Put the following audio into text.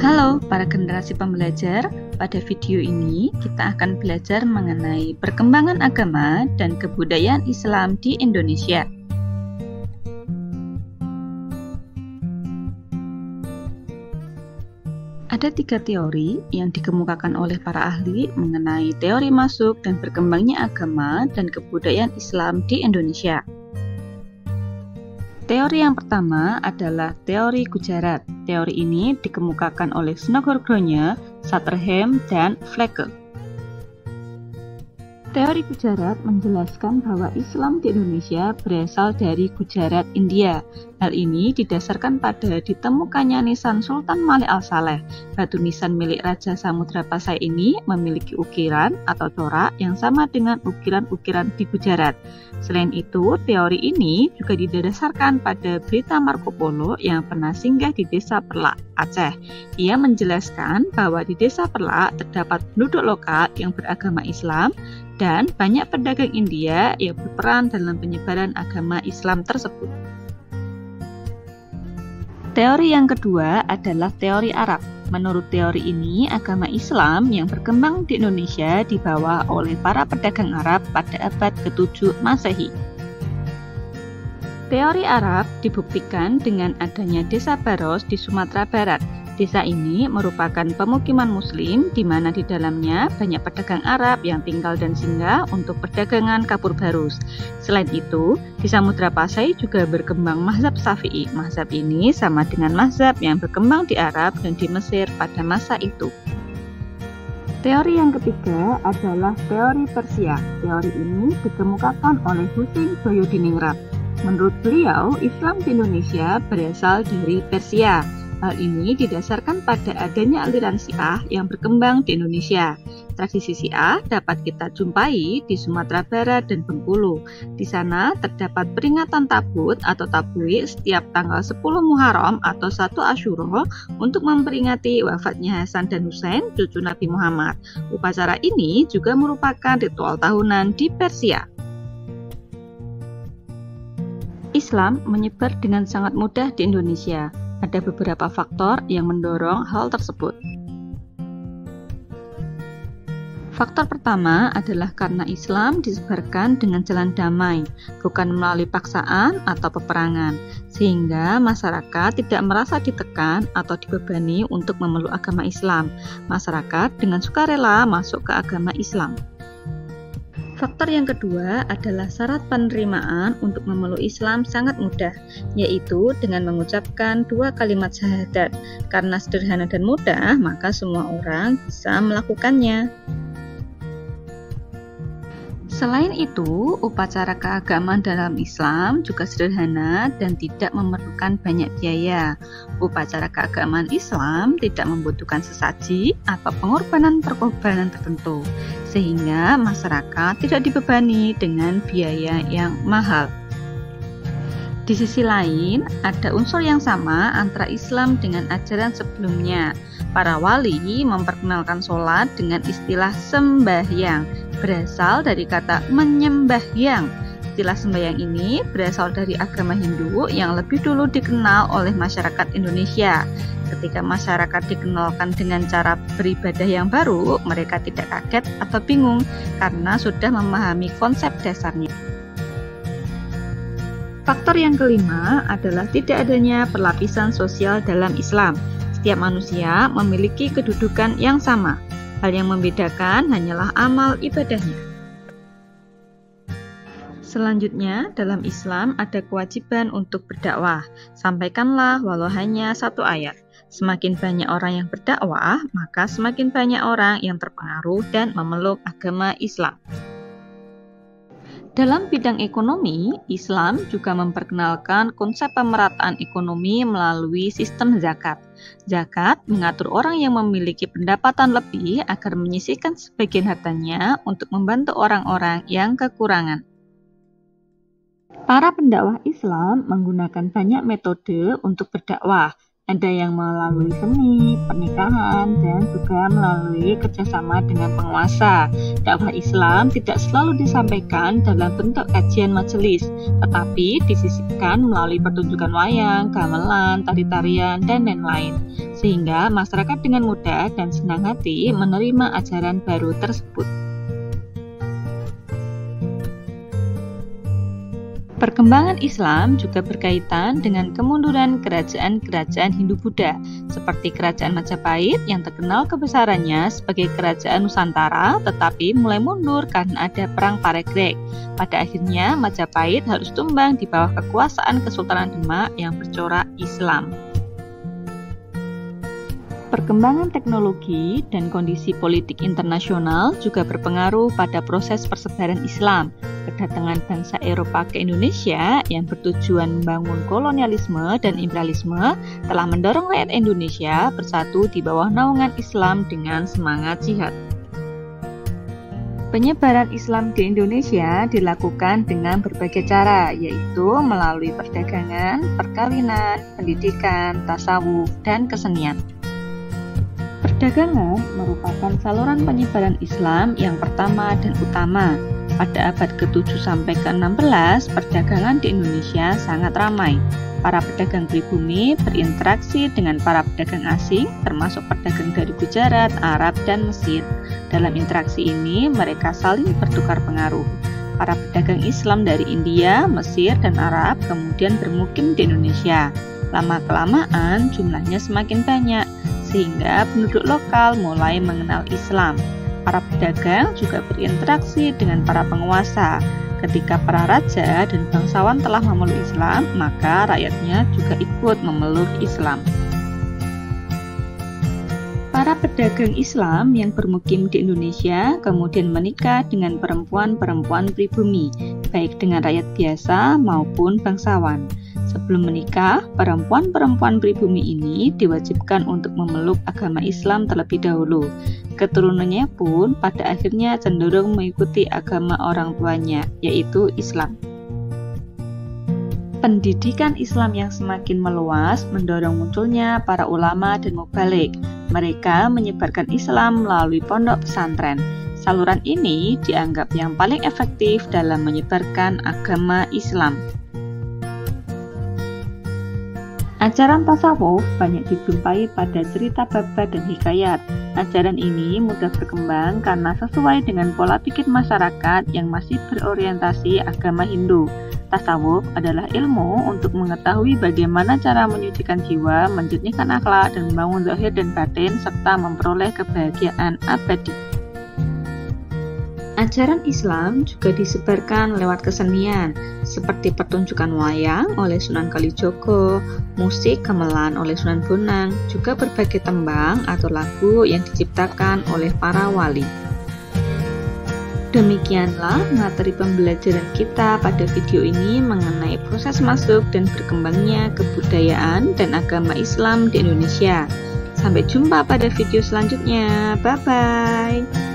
Halo para generasi pembelajar, pada video ini kita akan belajar mengenai perkembangan agama dan kebudayaan Islam di Indonesia. Ada 3 teori yang dikemukakan oleh para ahli mengenai teori masuk dan berkembangnya agama dan kebudayaan Islam di Indonesia. Teori yang pertama adalah teori Gujarat. Teori ini dikemukakan oleh Nugroho, Sutherland, dan Flecker. Teori Gujarat menjelaskan bahwa Islam di Indonesia berasal dari Gujarat, India. Hal ini didasarkan pada ditemukannya nisan Sultan Malik Al-Saleh. Batu nisan milik Raja Samudra Pasai ini memiliki ukiran atau corak yang sama dengan ukiran-ukiran di Gujarat. Selain itu, teori ini juga didasarkan pada berita Marco Polo yang pernah singgah di Desa Perlak, Aceh. Ia menjelaskan bahwa di Desa Perlak terdapat penduduk lokal yang beragama Islam dan banyak pedagang India yang berperan dalam penyebaran agama Islam tersebut. Teori yang kedua adalah teori Arab. Menurut teori ini, agama Islam yang berkembang di Indonesia dibawa oleh para pedagang Arab pada abad ke-7 Masehi. Teori Arab dibuktikan dengan adanya desa Baros di Sumatera Barat. Desa ini merupakan pemukiman Muslim di mana di dalamnya banyak pedagang Arab yang tinggal dan singgah untuk perdagangan kapur barus. Selain itu, di Samudra Pasai juga berkembang mazhab Syafi'i. Mazhab ini sama dengan mazhab yang berkembang di Arab dan di Mesir pada masa itu. Teori yang ketiga adalah teori Persia. Teori ini dikemukakan oleh Husein Boyodiningrat. Menurut beliau, Islam di Indonesia berasal dari Persia. Hal ini didasarkan pada adanya aliran Syiah yang berkembang di Indonesia. Tradisi Syiah dapat kita jumpai di Sumatera Barat dan Bengkulu. Di sana terdapat peringatan tabut atau tabui setiap tanggal 10 Muharram atau 1 Asyura untuk memperingati wafatnya Hasan dan Husain, cucu Nabi Muhammad. Upacara ini juga merupakan ritual tahunan di Persia. Islam menyebar dengan sangat mudah di Indonesia. Ada beberapa faktor yang mendorong hal tersebut. Faktor pertama adalah karena Islam disebarkan dengan jalan damai, bukan melalui paksaan atau peperangan, sehingga masyarakat tidak merasa ditekan atau dibebani untuk memeluk agama Islam. Masyarakat dengan sukarela masuk ke agama Islam. Faktor yang kedua adalah syarat penerimaan untuk memeluk Islam sangat mudah, yaitu dengan mengucapkan 2 kalimat syahadat. Karena sederhana dan mudah, maka semua orang bisa melakukannya. Selain itu, upacara keagamaan dalam Islam juga sederhana dan tidak memerlukan banyak biaya. Upacara keagamaan Islam tidak membutuhkan sesaji atau pengorbanan tertentu, sehingga masyarakat tidak dibebani dengan biaya yang mahal. Di sisi lain, ada unsur yang sama antara Islam dengan ajaran sebelumnya. Para wali memperkenalkan sholat dengan istilah sembahyang, berasal dari kata menyembahyang. Istilah sembahyang ini berasal dari agama Hindu yang lebih dulu dikenal oleh masyarakat Indonesia. Ketika masyarakat dikenalkan dengan cara beribadah yang baru, mereka tidak kaget atau bingung karena sudah memahami konsep dasarnya. Faktor yang kelima adalah tidak adanya perlapisan sosial dalam Islam. Setiap manusia memiliki kedudukan yang sama. Hal yang membedakan hanyalah amal ibadahnya. Selanjutnya, dalam Islam ada kewajiban untuk berdakwah. Sampaikanlah walau hanya 1 ayat. Semakin banyak orang yang berdakwah, maka semakin banyak orang yang terpengaruh dan memeluk agama Islam. Dalam bidang ekonomi, Islam juga memperkenalkan konsep pemerataan ekonomi melalui sistem zakat. Zakat mengatur orang yang memiliki pendapatan lebih agar menyisihkan sebagian hartanya untuk membantu orang-orang yang kekurangan. Para pendakwah Islam menggunakan banyak metode untuk berdakwah. Ada yang melalui seni, pernikahan, dan juga melalui kerjasama dengan penguasa. Dakwah Islam tidak selalu disampaikan dalam bentuk kajian majelis, tetapi disisipkan melalui pertunjukan wayang, gamelan, tari-tarian, dan lain-lain, sehingga masyarakat dengan mudah dan senang hati menerima ajaran baru tersebut. Perkembangan Islam juga berkaitan dengan kemunduran kerajaan-kerajaan Hindu-Buddha, seperti Kerajaan Majapahit yang terkenal kebesarannya sebagai kerajaan Nusantara, tetapi mulai mundur karena ada Perang Paregreg. Pada akhirnya, Majapahit harus tumbang di bawah kekuasaan Kesultanan Demak yang bercorak Islam. Perkembangan teknologi dan kondisi politik internasional juga berpengaruh pada proses persebaran Islam. Kedatangan bangsa Eropa ke Indonesia yang bertujuan membangun kolonialisme dan imperialisme telah mendorong rakyat Indonesia bersatu di bawah naungan Islam dengan semangat jihad. Penyebaran Islam di Indonesia dilakukan dengan berbagai cara, yaitu melalui perdagangan, perkawinan, pendidikan, tasawuf, dan kesenian. Perdagangan merupakan saluran penyebaran Islam yang pertama dan utama. Pada abad ke-7 sampai ke-16, perdagangan di Indonesia sangat ramai. Para pedagang pribumi berinteraksi dengan para pedagang asing, termasuk pedagang dari Gujarat, Arab, dan Mesir. Dalam interaksi ini, mereka saling bertukar pengaruh. Para pedagang Islam dari India, Mesir, dan Arab kemudian bermukim di Indonesia. Lama-kelamaan, jumlahnya semakin banyak, sehingga penduduk lokal mulai mengenal Islam. Para pedagang juga berinteraksi dengan para penguasa. Ketika para raja dan bangsawan telah memeluk Islam, maka rakyatnya juga ikut memeluk Islam. Para pedagang Islam yang bermukim di Indonesia kemudian menikah dengan perempuan-perempuan pribumi, baik dengan rakyat biasa maupun bangsawan. Sebelum menikah, perempuan-perempuan pribumi ini diwajibkan untuk memeluk agama Islam terlebih dahulu. Keturunannya pun pada akhirnya cenderung mengikuti agama orang tuanya, yaitu Islam. Pendidikan Islam yang semakin meluas mendorong munculnya para ulama dan mubalik. Mereka menyebarkan Islam melalui pondok pesantren. Saluran ini dianggap yang paling efektif dalam menyebarkan agama Islam. Ajaran tasawuf banyak dijumpai pada cerita babat dan hikayat. Ajaran ini mudah berkembang karena sesuai dengan pola pikir masyarakat yang masih berorientasi agama Hindu. Tasawuf adalah ilmu untuk mengetahui bagaimana cara menyucikan jiwa, menjernihkan akhlak, dan membangun zahir dan batin, serta memperoleh kebahagiaan abadi. Ajaran Islam juga disebarkan lewat kesenian, seperti pertunjukan wayang oleh Sunan Kalijogo, musik gamelan oleh Sunan Bonang, juga berbagai tembang atau lagu yang diciptakan oleh para wali. Demikianlah materi pembelajaran kita pada video ini mengenai proses masuk dan berkembangnya kebudayaan dan agama Islam di Indonesia. Sampai jumpa pada video selanjutnya. Bye-bye.